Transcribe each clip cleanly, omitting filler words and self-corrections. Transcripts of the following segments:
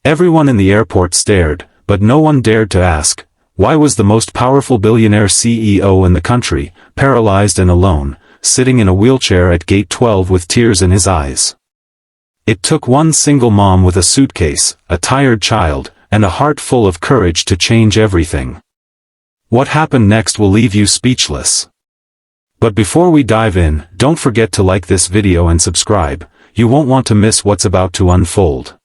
Everyone in the airport stared, but no one dared to ask, why was the most powerful billionaire CEO in the country, paralyzed and alone, sitting in a wheelchair at gate 12 with tears in his eyes? It took one single mom with a suitcase, a tired child, and a heart full of courage to change everything. What happened next will leave you speechless. But before we dive in, don't forget to like this video and subscribe. You won't want to miss what's about to unfold.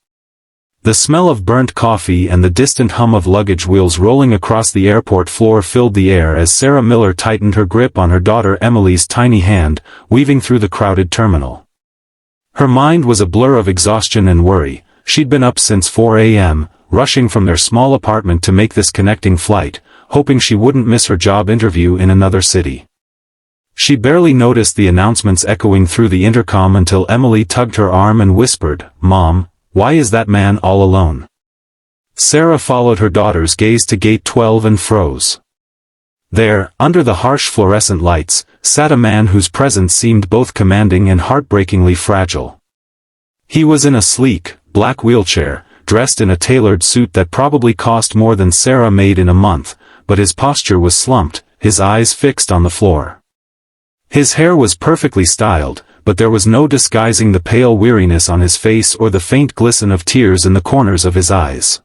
The smell of burnt coffee and the distant hum of luggage wheels rolling across the airport floor filled the air as Sarah Miller tightened her grip on her daughter Emily's tiny hand, weaving through the crowded terminal. Her mind was a blur of exhaustion and worry. She'd been up since 4 a.m., rushing from their small apartment to make this connecting flight, hoping she wouldn't miss her job interview in another city. She barely noticed the announcements echoing through the intercom until Emily tugged her arm and whispered, "Mom, why is that man all alone?" Sarah followed her daughter's gaze to gate 12 and froze. There, under the harsh fluorescent lights, sat a man whose presence seemed both commanding and heartbreakingly fragile. He was in a sleek, black wheelchair, dressed in a tailored suit that probably cost more than Sarah made in a month, but his posture was slumped, his eyes fixed on the floor. His hair was perfectly styled, but there was no disguising the pale weariness on his face or the faint glisten of tears in the corners of his eyes.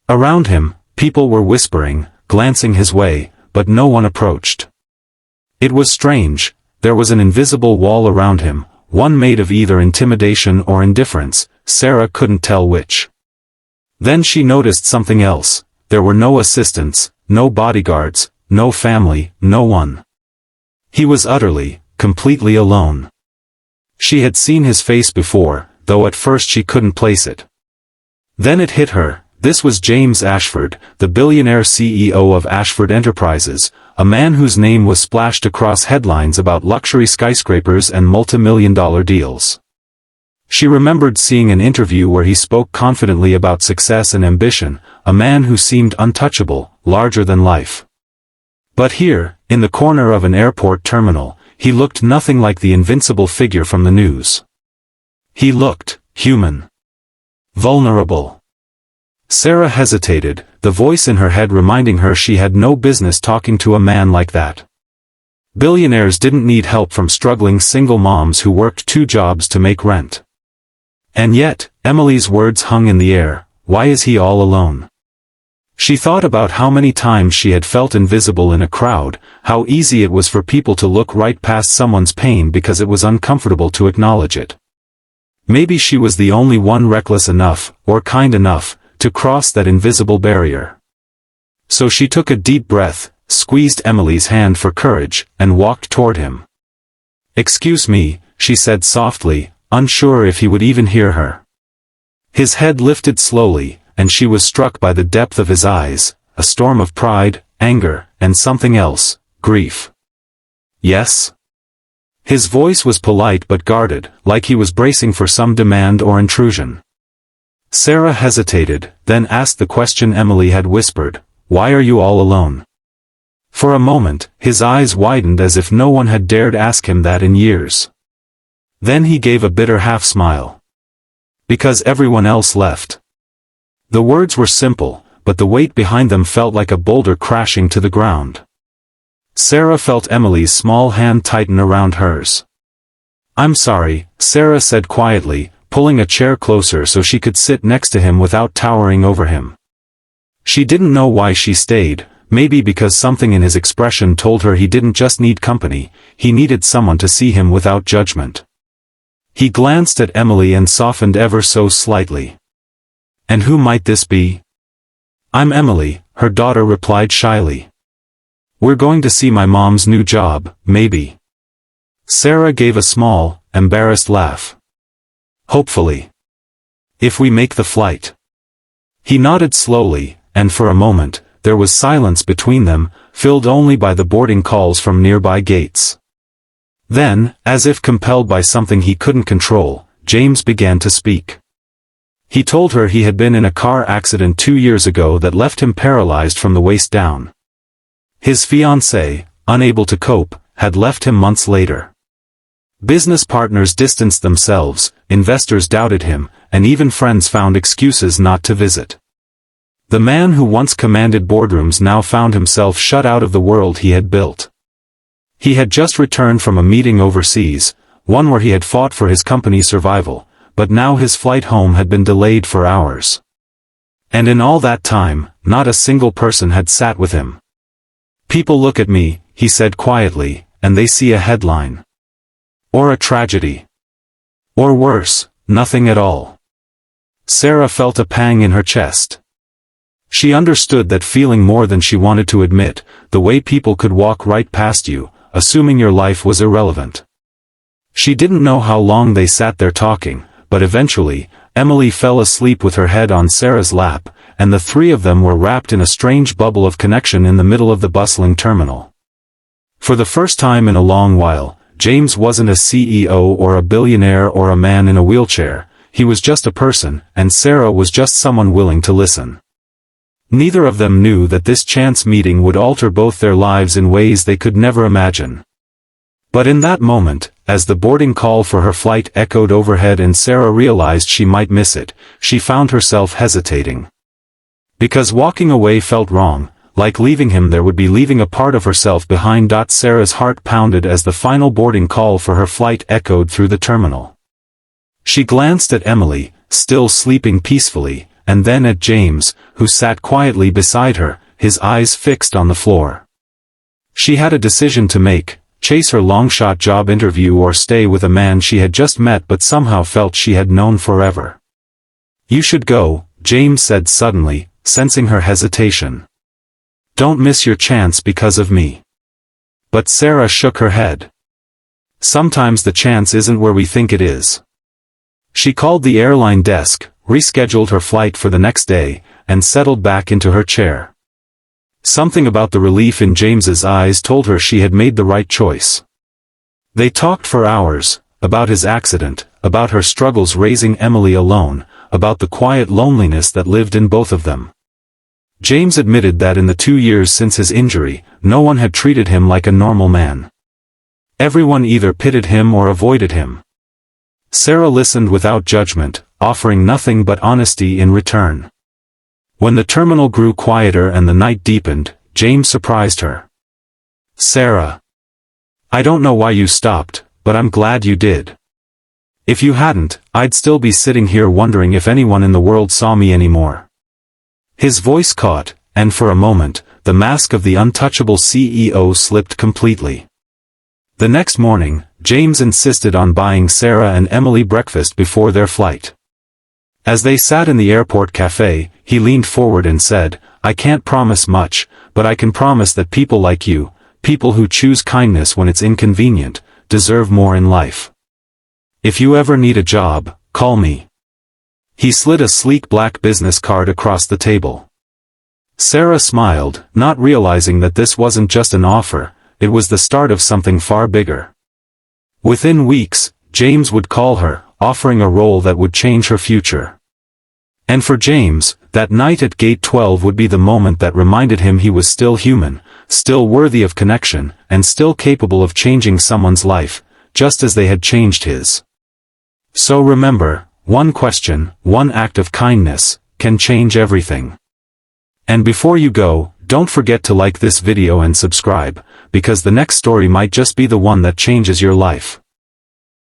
Around him, people were whispering, glancing his way, but no one approached. It was strange. There was an invisible wall around him, one made of either intimidation or indifference. Sarah couldn't tell which. Then she noticed something else. There were no assistants, no bodyguards, no family, no one. He was utterly, completely alone. She had seen his face before, though at first she couldn't place it. Then it hit her. This was James Ashford, the billionaire CEO of Ashford Enterprises, a man whose name was splashed across headlines about luxury skyscrapers and multi-million-dollar deals. She remembered seeing an interview where he spoke confidently about success and ambition, a man who seemed untouchable, larger than life. But here, in the corner of an airport terminal, he looked nothing like the invincible figure from the news. He looked human. Vulnerable. Sarah hesitated, the voice in her head reminding her she had no business talking to a man like that. Billionaires didn't need help from struggling single moms who worked 2 jobs to make rent. And yet, Emily's words hung in the air. Why is he all alone? She thought about how many times she had felt invisible in a crowd, how easy it was for people to look right past someone's pain because it was uncomfortable to acknowledge it. Maybe she was the only one reckless enough, or kind enough, to cross that invisible barrier. So she took a deep breath, squeezed Emily's hand for courage, and walked toward him. "Excuse me," she said softly, unsure if he would even hear her. His head lifted slowly, and she was struck by the depth of his eyes, a storm of pride, anger, and something else, grief. "Yes?" His voice was polite but guarded, like he was bracing for some demand or intrusion. Sarah hesitated, then asked the question Emily had whispered, "Why are you all alone?" For a moment, his eyes widened as if no one had dared ask him that in years. Then he gave a bitter half-smile. "Because everyone else left." The words were simple, but the weight behind them felt like a boulder crashing to the ground. Sarah felt Emily's small hand tighten around hers. "I'm sorry," Sarah said quietly, pulling a chair closer so she could sit next to him without towering over him. She didn't know why she stayed, maybe because something in his expression told her he didn't just need company, he needed someone to see him without judgment. He glanced at Emily and softened ever so slightly. "And who might this be?" "I'm Emily," her daughter replied shyly. "We're going to see my mom's new job, maybe." Sarah gave a small, embarrassed laugh. "Hopefully. If we make the flight." He nodded slowly, and for a moment, there was silence between them, filled only by the boarding calls from nearby gates. Then, as if compelled by something he couldn't control, James began to speak. He told her he had been in a car accident 2 years ago that left him paralyzed from the waist down. His fiancée, unable to cope, had left him months later. Business partners distanced themselves, investors doubted him, and even friends found excuses not to visit. The man who once commanded boardrooms now found himself shut out of the world he had built. He had just returned from a meeting overseas, one where he had fought for his company's survival, but now his flight home had been delayed for hours. And in all that time, not a single person had sat with him. "People look at me," he said quietly, "and they see a headline. Or a tragedy. Or worse, nothing at all." Sarah felt a pang in her chest. She understood that feeling more than she wanted to admit, the way people could walk right past you, assuming your life was irrelevant. She didn't know how long they sat there talking, but eventually, Emily fell asleep with her head on Sarah's lap, and the three of them were wrapped in a strange bubble of connection in the middle of the bustling terminal. For the first time in a long while, James wasn't a CEO or a billionaire or a man in a wheelchair, he was just a person, and Sarah was just someone willing to listen. Neither of them knew that this chance meeting would alter both their lives in ways they could never imagine. But in that moment, as the boarding call for her flight echoed overhead and Sarah realized she might miss it, she found herself hesitating. Because walking away felt wrong, like leaving him there would be leaving a part of herself behind. Sarah's heart pounded as the final boarding call for her flight echoed through the terminal. She glanced at Emily, still sleeping peacefully, and then at James, who sat quietly beside her, his eyes fixed on the floor. She had a decision to make: chase her long-shot job interview or stay with a man she had just met but somehow felt she had known forever. "You should go," James said suddenly, sensing her hesitation. "Don't miss your chance because of me." But Sarah shook her head. "Sometimes the chance isn't where we think it is." She called the airline desk, rescheduled her flight for the next day, and settled back into her chair. Something about the relief in James's eyes told her she had made the right choice. They talked for hours, about his accident, about her struggles raising Emily alone, about the quiet loneliness that lived in both of them. James admitted that in the 2 years since his injury, no one had treated him like a normal man. Everyone either pitied him or avoided him. Sarah listened without judgment, offering nothing but honesty in return. When the terminal grew quieter and the night deepened, James surprised her. "Sarah. I don't know why you stopped, but I'm glad you did. If you hadn't, I'd still be sitting here wondering if anyone in the world saw me anymore." His voice caught, and for a moment, the mask of the untouchable CEO slipped completely. The next morning, James insisted on buying Sarah and Emily breakfast before their flight. As they sat in the airport cafe, he leaned forward and said, "I can't promise much, but I can promise that people like you, people who choose kindness when it's inconvenient, deserve more in life. If you ever need a job, call me." He slid a sleek black business card across the table. Sarah smiled, not realizing that this wasn't just an offer, it was the start of something far bigger. Within weeks, James would call her, offering a role that would change her future. And for James, that night at Gate 12 would be the moment that reminded him he was still human, still worthy of connection, and still capable of changing someone's life, just as they had changed his. So remember, one question, one act of kindness, can change everything. And before you go, don't forget to like this video and subscribe, because the next story might just be the one that changes your life.